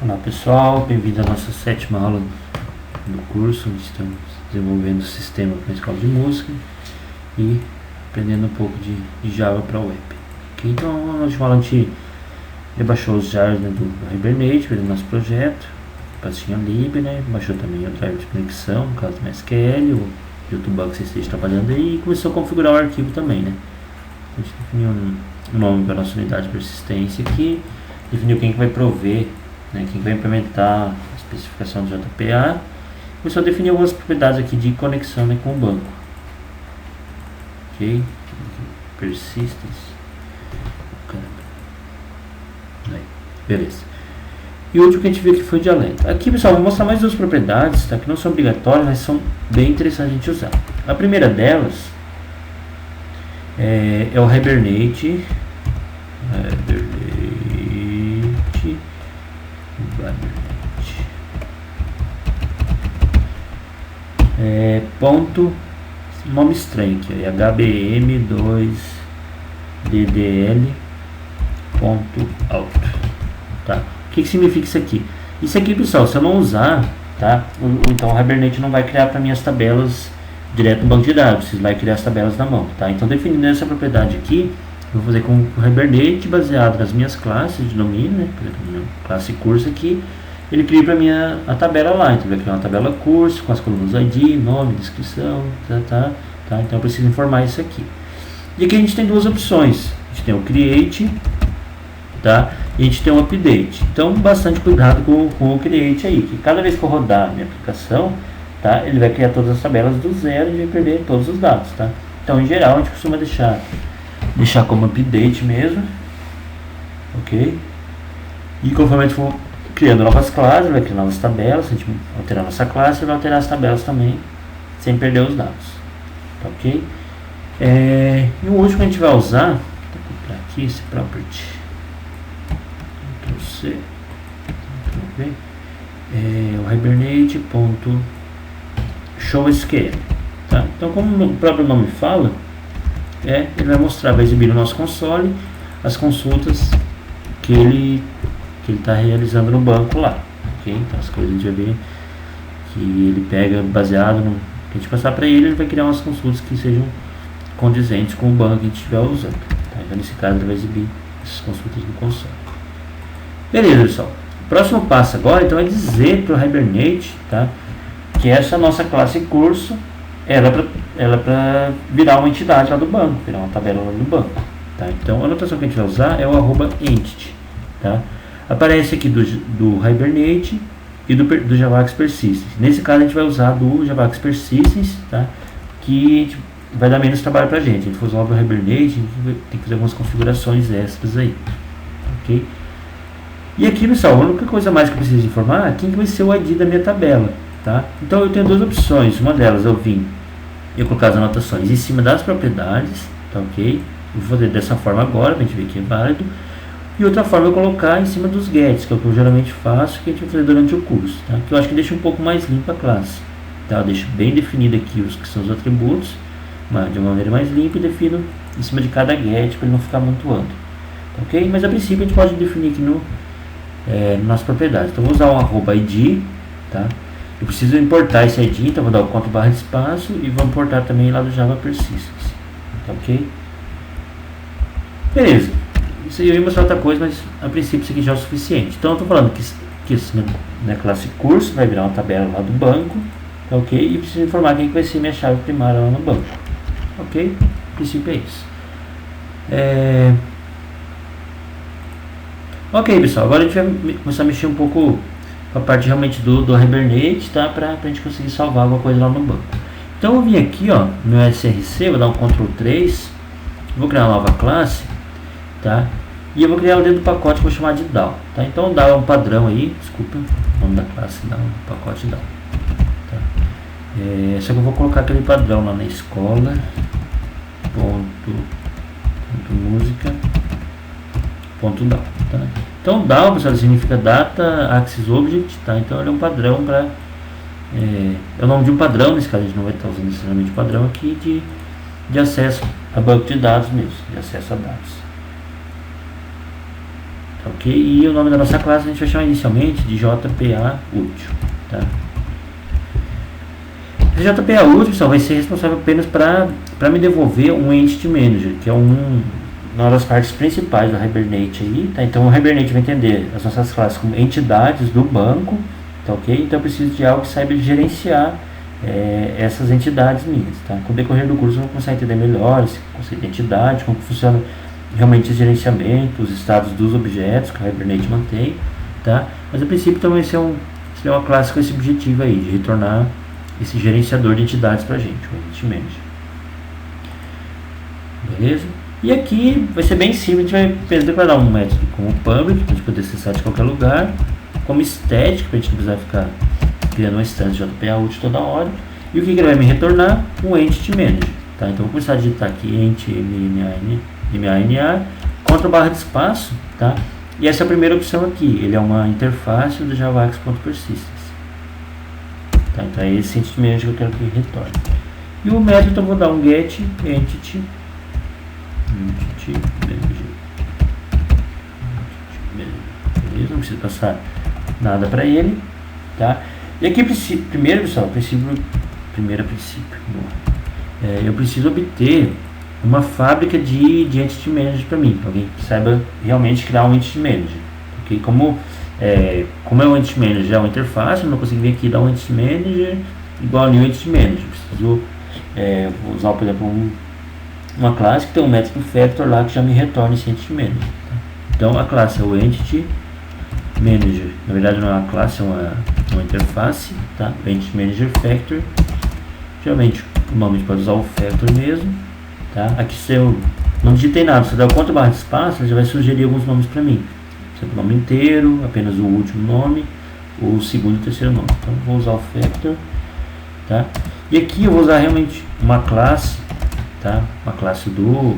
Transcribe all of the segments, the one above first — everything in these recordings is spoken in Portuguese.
Olá pessoal, bem-vindo à nossa 7ª aula do curso, onde estamos desenvolvendo o sistema para a escola de música e aprendendo um pouco de Java para web. Okay? Então, na última aula a gente baixou os jars, né, do Hibernate para o nosso projeto, pastinha lib, né, baixou também o driver de conexão, no caso do MySQL, o YouTube que você esteja trabalhando aí, e começou a configurar o arquivo também. Né? A gente definiu um nome para a nossa unidade de persistência aqui, definiu quem que vai prover, né, quem vai implementar a especificação do JPA. Começou a definir algumas propriedades aqui de conexão, né, com o banco. Ok? Persistence. Aí, beleza. E o último que a gente viu aqui foi o dialeto. Aqui, pessoal, vou mostrar mais duas propriedades, tá, que não são obrigatórias, mas são bem interessantes a gente usar. A primeira delas é o Hibernate. Ponto nome estranho aqui, HBM2DDL ponto alto, tá? O que significa isso aqui? Isso aqui, pessoal, se eu não usar, tá? Então o Hibernate não vai criar para mim as tabelas direto no banco de dados, vocês vai criar as tabelas na mão, tá? Então, definindo essa propriedade aqui, eu vou fazer com o Hibernate baseado nas minhas classes de domínio, né? Por exemplo, classe curso aqui, ele cria para mim a tabela lá. Então, vai criar uma tabela curso com as colunas ID, nome, descrição, tá? Então, eu preciso informar isso aqui. E aqui a gente tem duas opções. A gente tem o create, tá? E a gente tem o update. Então, bastante cuidado com o create aí, que cada vez que eu rodar a minha aplicação, tá? Ele vai criar todas as tabelas do zero e vai perder todos os dados, tá? Então, em geral, a gente costuma deixar como update mesmo, ok? E conforme a gente for criando novas classes, vai criar novas tabelas. Se a gente alterar nossa classe, vai alterar as tabelas também, sem perder os dados, tá, ok? E o último que a gente vai usar, vou copiar aqui esse property, Ctrl+C, Ctrl+V, o Hibernate.showSQL, tá? Então, como o próprio nome fala, ele vai exibir no nosso console as consultas que ele está realizando no banco lá, ok? Então, as coisas a gente vai ver que ele pega baseado no que a gente passar para ele vai criar umas consultas que sejam condizentes com o banco que a gente estiver usando, tá? Então, nesse caso, ele vai exibir essas consultas no console. Beleza, pessoal. O próximo passo agora, então, é dizer para o Hibernate, tá, que essa nossa classe curso ela para virar uma entidade lá do banco, virar uma tabela lá do banco, tá? Então, a anotação que a gente vai usar é o @entity, tá? Aparece aqui do Hibernate e do Javax Persistence. Nesse caso, a gente vai usar do Javax Persistence, tá? Que vai dar menos trabalho pra gente. A gente for usar o Hibernate, a gente tem que fazer algumas configurações extras aí, ok? E aqui, pessoal, a única coisa mais que eu preciso informar é quem que vai ser o ID da minha tabela, tá? Então, eu tenho duas opções. Uma delas eu colocar as anotações em cima das propriedades, tá, ok? Eu vou fazer dessa forma agora, pra gente ver que é válido. E outra forma é colocar em cima dos gets, que é o que eu geralmente faço, que a gente vai fazer durante o curso, tá? Que eu acho que deixa um pouco mais limpa a classe, tá? Eu deixo bem definido aqui os que são os atributos, mas de uma maneira mais limpa, e defino em cima de cada get para ele não ficar amontoando, tá, ok? Mas a princípio a gente pode definir aqui nas propriedades. Então, vou usar um @id, tá? Eu preciso importar esse ID, então vou dar o ponto barra de espaço e vou importar também lá do Java Persistence, tá, ok? Beleza. Isso aí eu ia mostrar outra coisa, mas a princípio isso aqui já é o suficiente. Então eu estou falando que na classe curso vai virar uma tabela lá do banco, tá, ok? E preciso informar quem que vai ser minha chave primária lá no banco, ok? A princípio é isso. Ok, pessoal, agora a gente vai começar a mexer um pouco com a parte realmente do Hibernate, tá? Pra gente conseguir salvar alguma coisa lá no banco. Então eu vim aqui, ó, no meu SRC, vou dar um Ctrl+3, vou criar uma nova classe, tá? E eu vou criar o dentro do pacote que eu vou chamar de DAO, tá? Então o DAO é um padrão aí, desculpa, o nome da classe DAO, pacote DAO, tá? Só que eu vou colocar aquele padrão lá na escola, música, .DAO, tá? Então DAO, pessoal, significa Data Access Object, tá? Então ele é um padrão para é o nome de um padrão, nesse caso a gente não vai estar usando necessariamente o padrão aqui de acesso a banco de dados mesmo, de acesso a dados, ok? E o nome da nossa classe a gente vai chamar inicialmente de JPA útil, tá? Esse JPA útil, pessoal, vai ser responsável apenas para me devolver um Entity Manager, que é uma das partes principais do Hibernate aí, tá? Então o Hibernate vai entender as nossas classes como entidades do banco, tá, ok? Então eu preciso de algo que saiba gerenciar essas entidades minhas, tá? Com o decorrer do curso eu vou começar a entender melhor esse conceito de entidade, como funciona realmente esse gerenciamento, os estados dos objetos que o Hibernate mantém, tá? Mas a princípio também vai ser uma classe com esse objetivo aí, de retornar esse gerenciador de entidades pra gente, o Entity Manager. Beleza? E aqui vai ser bem simples, a gente vai declarar um método como public, para a gente poder acessar de qualquer lugar, como static, para a gente não precisar ficar criando uma instância de JPA útil toda hora. E o que ele vai me retornar? Um Entity Manager. Tá? Então vou começar a digitar aqui ent mana contra barra de espaço, tá? E essa é a primeira opção aqui, ele é uma interface do javax.persistence. Tá? Então é esse Entity Manager que eu quero que ele retorne. E o método eu vou dar um get entity manager. Beleza, não precisa passar nada para ele, tá? E aqui primeiro, pessoal, primeiro princípio, eu preciso obter uma fábrica de Entity Manager para mim, alguém que saiba realmente criar um Entity Manager, ok? Como é um Entity Manager, é uma interface, eu não consigo vir aqui e dar um Entity Manager igual a New Entity Manager. Preciso usar, por exemplo, uma classe que tem um método factor lá que já me retorna esse Entity Manager. Tá? Então a classe é o Entity Manager, na verdade não é uma classe, é uma interface, tá? O Entity Manager Factor. Geralmente o nome a gente pode usar o factor mesmo, tá? Aqui se eu não digitei nada, se eu der o contra barra de espaço, ele já vai sugerir alguns nomes para mim. Por exemplo, o nome inteiro, apenas o último nome, o segundo e o terceiro nome. Então vou usar o factor, tá? E aqui eu vou usar realmente uma classe, tá? Uma classe do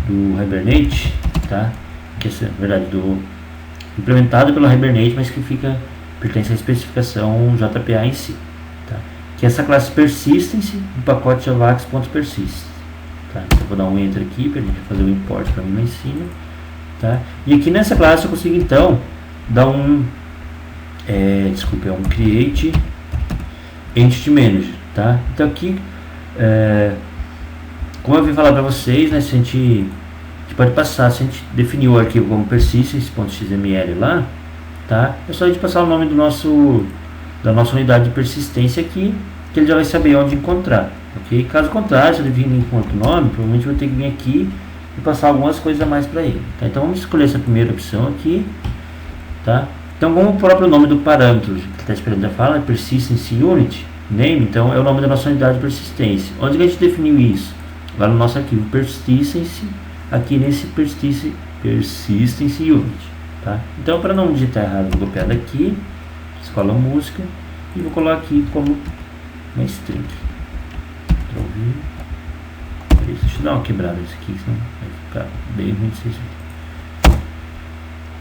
Hibernate, tá? Que é, na verdade, implementado pelo Hibernate, mas que pertence à especificação JPA em si, tá? Que é essa classe persistence do pacote javax.persist, tá? Então eu vou dar um enter aqui para a gente fazer o import para mim lá em cima, tá? E aqui nessa classe eu consigo então dar um create entity manager, tá? Então aqui como eu vim falar para vocês, né, se a gente pode passar, se a gente definir o arquivo como persistence.xml lá, tá? É só a gente passar o nome da nossa unidade de persistência aqui, que ele já vai saber onde encontrar, ok? Caso contrário, se ele vir com outro nome, provavelmente eu vou ter que vir aqui e passar algumas coisas a mais para ele, tá? Então vamos escolher essa primeira opção aqui, tá? Então como o próprio nome do parâmetro que está esperando já fala, persistence unit name, então é o nome da nossa unidade de persistência. Onde que a gente definiu isso? Lá no nosso arquivo persistence, aqui nesse persistence unit, tá? Então para não digitar errado, vou copiar daqui, escola música e vou colocar aqui como uma string. Deixa eu dar uma quebrada isso aqui, senão vai ficar bem ruim de vocês verem.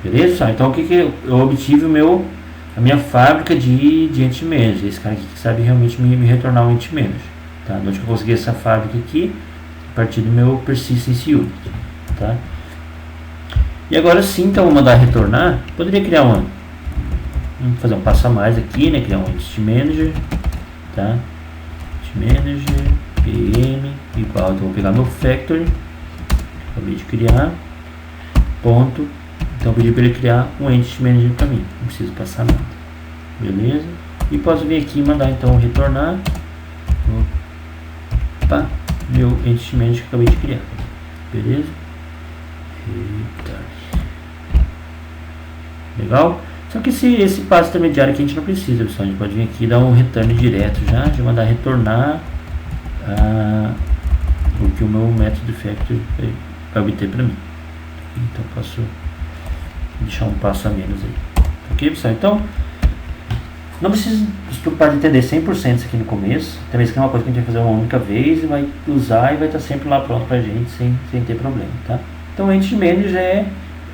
Beleza? Então o que eu obtive a minha fábrica de Entity Manager, esse cara aqui que sabe realmente me retornar um Entity Manager, tá? Onde que eu consegui essa fábrica aqui? A partir do meu persistence unit, tá? E agora sim, então vou mandar retornar. Poderia criar vamos fazer um passo a mais aqui, né? Criar um Entity Manager, tá? Entity Manager pm igual, então vou pegar meu factory, acabei de criar, ponto. Então eu pedi para ele criar um Entity Manager para mim, não preciso passar nada, beleza? E posso vir aqui e mandar então retornar, opa, meu Entity Manager que eu acabei de criar, beleza? Legal? Só que esse passo intermediário aqui a gente não precisa, pessoal. A gente pode vir aqui e dar um return direto já mandar retornar o que o meu método factor vai obter para mim. Então posso deixar um passo a menos aí. Ok, pessoal? Então não precisa se preocupar de entender 100% isso aqui no começo. Talvez que é uma coisa que a gente vai fazer uma única vez e vai usar e vai estar sempre lá pronto pra gente sem ter problema, tá? Então o Entity Manager é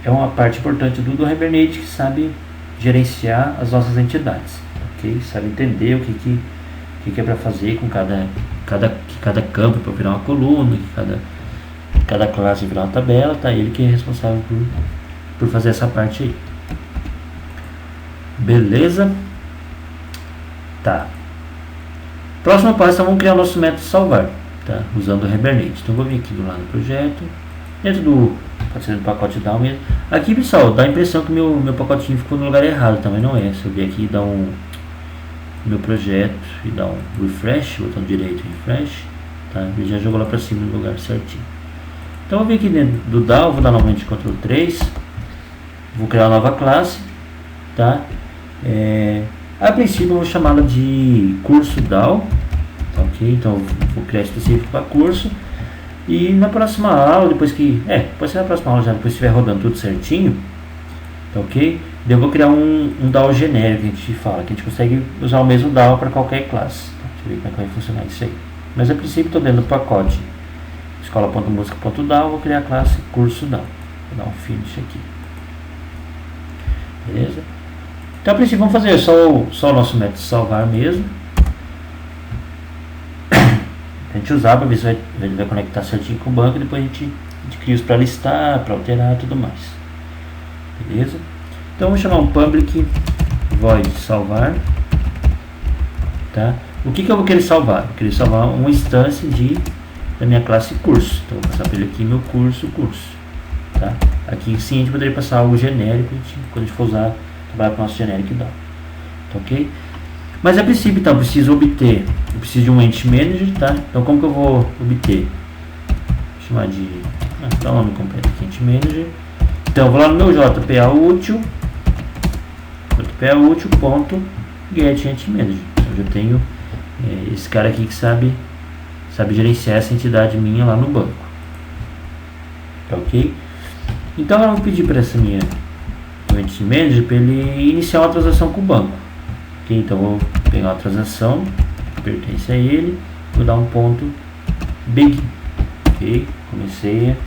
uma parte importante do Hibernate que sabe gerenciar as nossas entidades, ok? Sabe entender o que é para fazer com cada campo para virar uma coluna, que cada classe virar uma tabela, tá? Ele que é responsável por fazer essa parte aí. Beleza? Tá. Próximo passo, então, vamos criar o nosso método salvar, tá? Usando o Hibernate. Então, vou vir aqui do lado do projeto, dentro do, pode ser do pacote down mesmo. Aqui, pessoal, dá a impressão que meu pacotinho ficou no lugar errado, também não é. Se eu vir aqui e dar meu projeto e dar um refresh, botão direito refresh, tá? Ele já jogou lá para cima no lugar certinho. Então, eu vou vir aqui dentro do DAO, vou dar novamente Ctrl 3, vou criar uma nova classe, tá? A princípio eu vou chamá-la de curso DAO, tá, ok? Então eu vou criar específico para curso, e na próxima aula, depois que, pode ser na próxima aula já, depois que estiver rodando tudo certinho, tá, ok? Eu vou criar um DAO genérico que a gente fala, que a gente consegue usar o mesmo DAO para qualquer classe, tá? Deixa eu ver como é que vai funcionar isso aí. Mas a princípio estou dentro do pacote escola.musica.DAO, vou criar a classe curso DAO, vou dar um finish aqui, beleza? Então, a princípio, vamos fazer só o nosso método salvar mesmo. A gente usar para ver se vai conectar certinho com o banco. E depois a gente cria os para listar, para alterar e tudo mais. Beleza? Então, vamos chamar um public void salvar. Tá? O que eu vou querer salvar? Eu queria salvar uma instância da minha classe curso. Então, vou passar por ele aqui, meu curso. Tá? Aqui sim, a gente poderia passar algo genérico quando a gente for usar. Trabalhar com o nosso generic DAO, tá, ok? Mas a princípio, então, eu preciso de um Entity Manager, tá? Então, como que eu vou obter? Vou chamar de, dá o nome completo aqui, Entity Manager. Então, eu vou lá no meu JPA útil, .get Entity Manager. Então, eu já tenho esse cara aqui que sabe gerenciar essa entidade minha lá no banco, tá, ok? Então, eu vou pedir para essa minha Entity Manager para ele iniciar uma transação com o banco, ok? Então vou pegar uma transação que pertence a ele, vou dar um ponto begin, ok? Comecei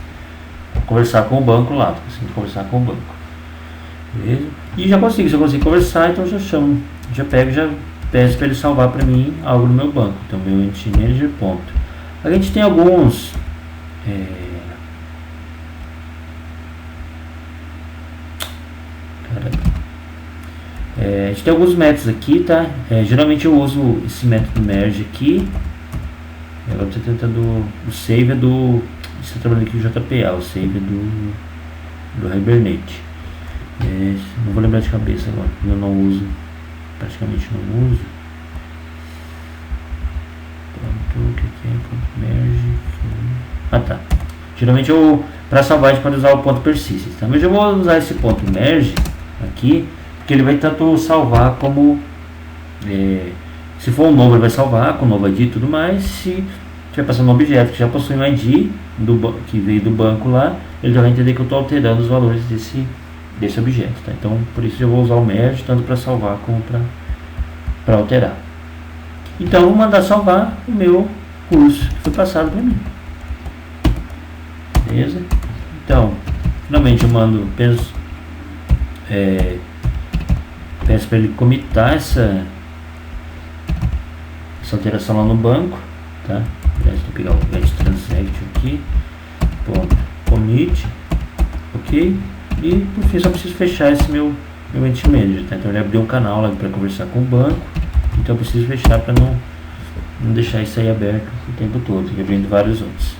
a conversar com o banco lá, consegui conversar com o banco, beleza? E se eu consigo conversar, então já peço para ele salvar para mim algo no meu banco. Então meu Entity Manager ponto. A gente tem alguns a gente tem alguns métodos aqui, tá? Geralmente eu uso esse método merge aqui. Agora estou tentando. O save é do. Estou trabalhando aqui com o JPA, o save é do Hibernate. Não vou lembrar de cabeça agora, eu não uso, praticamente não uso. Pronto, o que é? Merge. Tá. Geralmente para salvar a gente pode usar o ponto persistence, tá? Mas eu vou usar esse ponto merge aqui, porque ele vai tanto salvar como se for um novo ele vai salvar com novo ID e tudo mais. Se estiver passando um objeto que já possui um ID que veio do banco lá, ele já vai entender que eu estou alterando os valores desse objeto, tá? Então por isso eu vou usar o merge tanto para salvar como para alterar. Então eu vou mandar salvar o meu curso que foi passado para mim, beleza? Então finalmente eu mando peço para ele commitar essa alteração lá no banco, tá? Vou pegar o get transaction aqui, ponto commit, ok? E por fim só preciso fechar esse meu Entity Manager, tá? Então ele abriu um canal lá para conversar com o banco, então eu preciso fechar para não deixar isso aí aberto o tempo todo, e abrindo vários outros,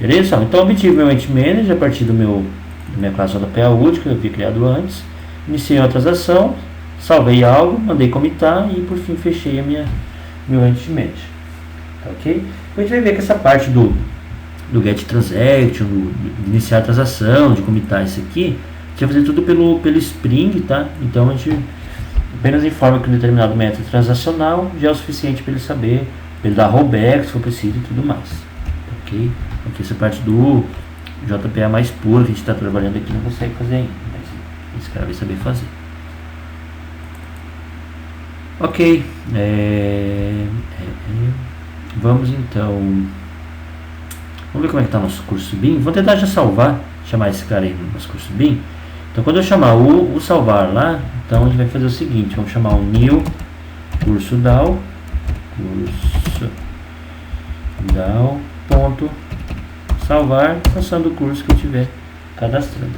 beleza? Então eu obtive meu Entity Manager a partir da minha classe JPA útil que eu havia criado antes. Iniciei uma transação, salvei algo, mandei commitar e por fim fechei meu Entity Manager, tá, ok? Então a gente vai ver que essa parte do get transaction, do iniciar a transação, de commitar isso aqui, a gente vai fazer tudo pelo Spring, tá? Então a gente apenas informa que um determinado método transacional já é o suficiente para ele saber, para ele dar rollback se for preciso e tudo mais, ok? Aqui essa parte do JPA mais puro que a gente está trabalhando aqui não consegue fazer ainda, mas esse cara vai saber fazer. Ok, vamos então, vamos ver como é que está o nosso curso BIM. Vou tentar já chamar esse cara aí no nosso curso BIM. Então quando eu chamar o salvar lá, então a gente vai fazer o seguinte, vamos chamar um new curso DAO ponto salvar, função do curso que eu estiver cadastrando.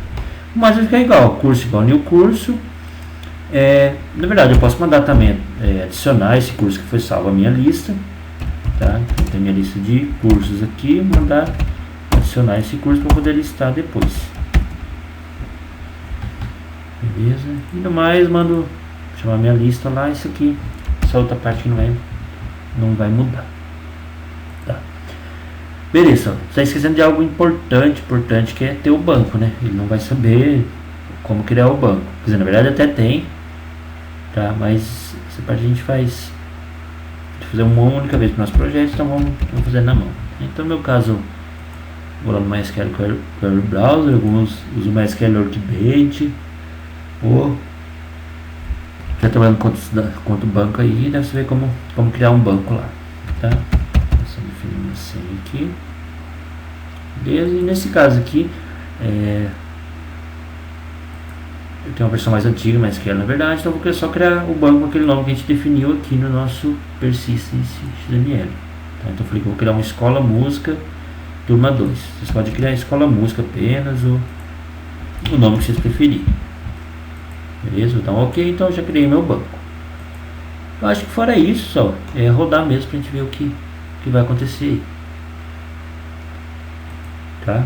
Mas vai ficar igual, curso igual new curso. Na verdade, eu posso mandar também adicionar esse curso que foi salvo à minha lista. Tá? Então, tem minha lista de cursos aqui, mandar adicionar esse curso para poder listar depois. Beleza? E no mais, mando chamar minha lista lá. Isso aqui, essa outra parte que não vai mudar. Tá? Beleza, está esquecendo de algo importante que é ter o banco, né? Ele não vai saber como criar o banco. Quer dizer, na verdade até tem, tá? Mas essa parte a gente faz fazer uma única vez para o nosso projeto, então vamos fazer na mão. Então, no meu caso, vou lá no MySQL Query Browser, alguns usam o MySQL Workbench, ou já trabalhando quanto banco aí, deve ver como criar um banco lá, tá? Só definir uma senha aqui. Beleza? E nesse caso aqui, eu tenho uma versão mais antiga, mas que na verdade, então eu vou só criar o banco com aquele nome que a gente definiu aqui no nosso persistence XML. Tá? Então eu falei que eu vou criar uma escola música turma 2. Vocês podem criar escola música apenas, ou o nome que vocês preferirem. Beleza? Então ok, então eu já criei meu banco. Eu acho que fora isso, só é rodar mesmo pra gente ver o que vai acontecer aí. Tá?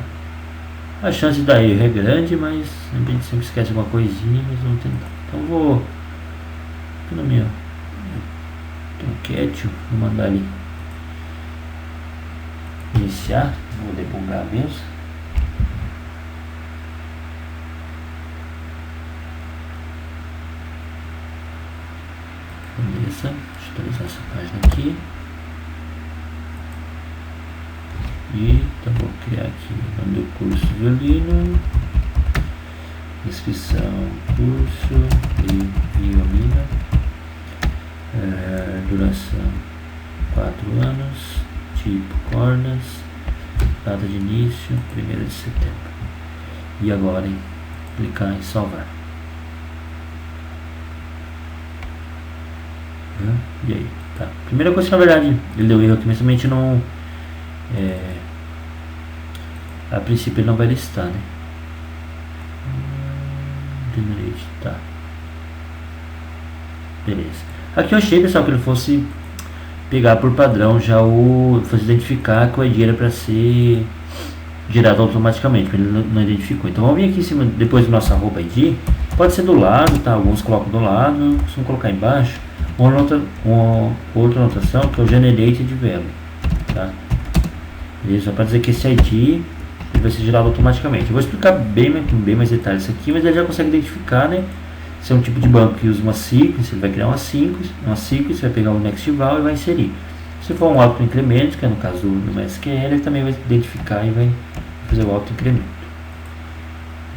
A chance de dar erro é grande, mas a gente sempre esquece alguma coisinha, mas vamos tentar. Então vou aqui no meu Tomcat, vou mandar ele iniciar, vou debugar mesmo. Beleza, deixa eu atualizar essa página aqui. E então vou criar aqui o nome do curso violino, inscrição curso e violino, duração 4 anos, tipo cordas, data de início 1º de setembro. E agora clicar em salvar. E aí, tá. Primeira coisa que na verdade ele deu erro aqui, mas também a gente não a princípio ele não vai listar, né? Generate, tá. Beleza. Aqui eu achei, pessoal, que ele fosse pegar por padrão já fosse identificar que o ID era para ser gerado automaticamente, mas ele não identificou. Então vamos vir aqui em cima, depois do nosso @ID, pode ser do lado, tá? Alguns colocam do lado, se não colocar embaixo, uma outra anotação que é o Generated Value, tá? Beleza, para dizer que esse ID ele vai ser gerado automaticamente. Eu vou explicar bem mais detalhes isso aqui, mas ele já consegue identificar, né? Se é um tipo de banco que usa uma sequence, ele vai criar uma sequence, vai pegar o next val e vai inserir. Se for um auto-incremento, que é no caso do MySQL, ele também vai identificar e vai fazer o auto-incremento.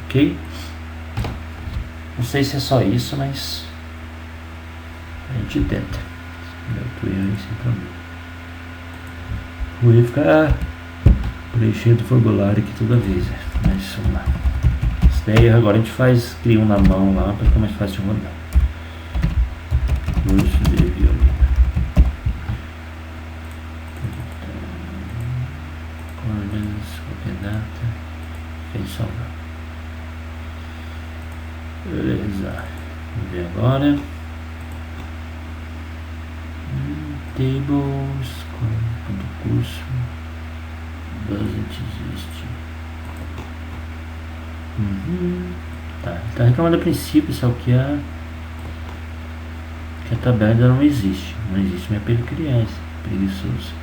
Ok? Não sei se é só isso, mas a gente tenta. Eu erro sem problema. Vou ficar preenchendo o formulário aqui toda vez, mas vamos lá. Isso daí agora a gente cria um na mão lá para ficar mais fácil de rodar. Curso de violino. Cordas, qualquer data. Fez salvar. Beleza. Vamos ver agora. Tables, do curso. Doesn't exist. Tá reclamando a princípio, só que a tabela ainda não existe. Não existe minha para ele criar esse preguiçoso.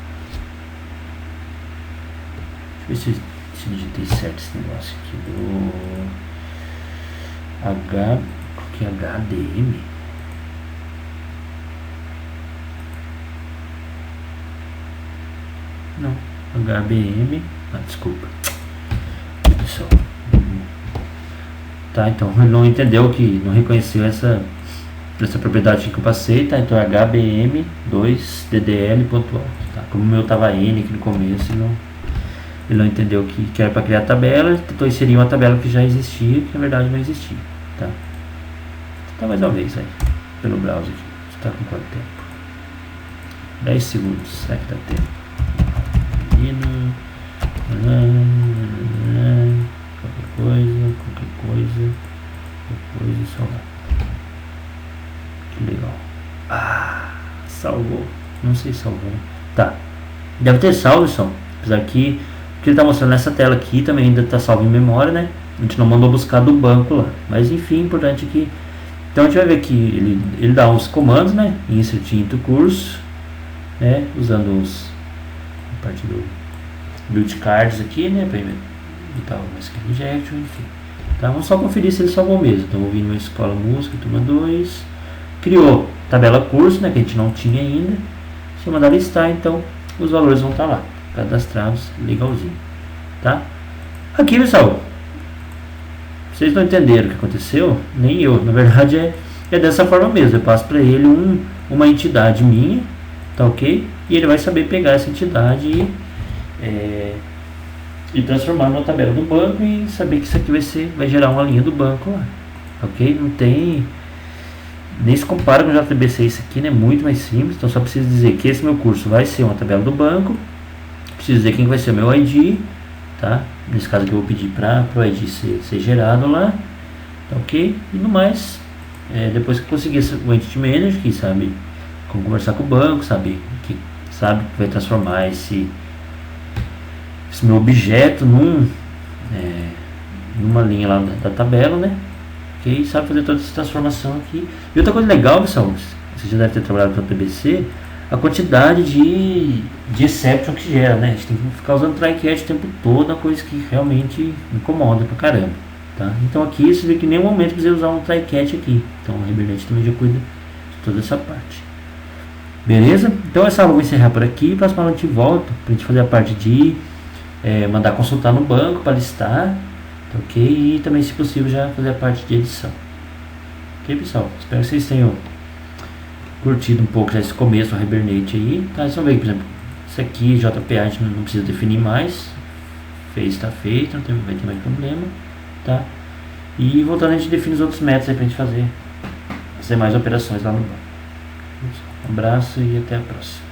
Deixa eu ver se digitei certo esse negócio aqui do que é HDM. Não, HBM. Desculpa. Pessoal. Tá, então ele não entendeu que não reconheceu essa propriedade que eu passei, tá? Então é HBM2DDL.alt, tá? Como o meu tava N aqui no começo, ele não entendeu que era para criar a tabela, tentou inserir uma tabela que já existia, que na verdade não existia, tá? Tá mais uma vez aí, pelo browser aqui. Você tá com quanto tempo? 10 segundos, será que dá tempo? depois de salvar. Que legal. Salvou. Não sei se salvou. Tá. Deve ter salvo, pessoal. Apesar que o que ele está mostrando nessa tela aqui também ainda está salvo em memória, né? A gente não mandou buscar do banco lá. Mas enfim, importante que... Então a gente vai ver que ele dá uns comandos, né? Insert into curso, né? Usando a parte do build cards aqui, né? Para evitar o SQL injection, enfim. Tá? Vamos só conferir se ele salvou mesmo. Então ouvindo uma escola música, turma 2. Criou tabela curso, né? Que a gente não tinha ainda. Se eu mandar listar, então os valores vão estar lá, cadastrados legalzinho, tá? Aqui, pessoal, vocês não entenderam o que aconteceu, nem eu. Na verdade é dessa forma mesmo. Eu passo para ele uma entidade minha, tá ok? E ele vai saber pegar essa entidade e transformar numa tabela do banco e saber que isso aqui vai gerar uma linha do banco lá, ok? Não tem... Nem se compara com o JDBC, isso aqui, né? Muito mais simples. Então só preciso dizer que esse meu curso vai ser uma tabela do banco. Preciso dizer quem vai ser o meu ID, tá? Nesse caso aqui eu vou pedir para o ID ser gerado lá, tá ok? E no mais, depois que eu conseguir o Entity Manager, que sabe como conversar com o banco, sabe que vai transformar esse meu objeto numa linha lá da tabela, né? Ok? Sabe fazer toda essa transformação aqui. E outra coisa legal, pessoal, você já deve ter trabalhado com o PBC, a quantidade de exception que gera, né? A gente tem que ficar usando try-catch o tempo todo, uma coisa que realmente incomoda pra caramba, tá? Então aqui você vê que em nenhum momento precisa usar um try-catch aqui. Então o Hibernate também já cuida de toda essa parte. Beleza? Então essa aula eu vou encerrar por aqui. Próxima aula a gente volta pra gente fazer a parte de mandar consultar no banco para listar, tá ok? E também, se possível, já fazer a parte de edição. Ok, pessoal? Espero que vocês tenham curtido um pouco já esse começo do Hibernate aí, tá? Vocês vão ver que, por exemplo, isso aqui, JPA, a gente não precisa definir mais. Fez, está feito, não vai ter mais problema, tá? E voltando, a gente define os outros métodos aí pra gente fazer mais operações lá no banco. Um abraço e até a próxima.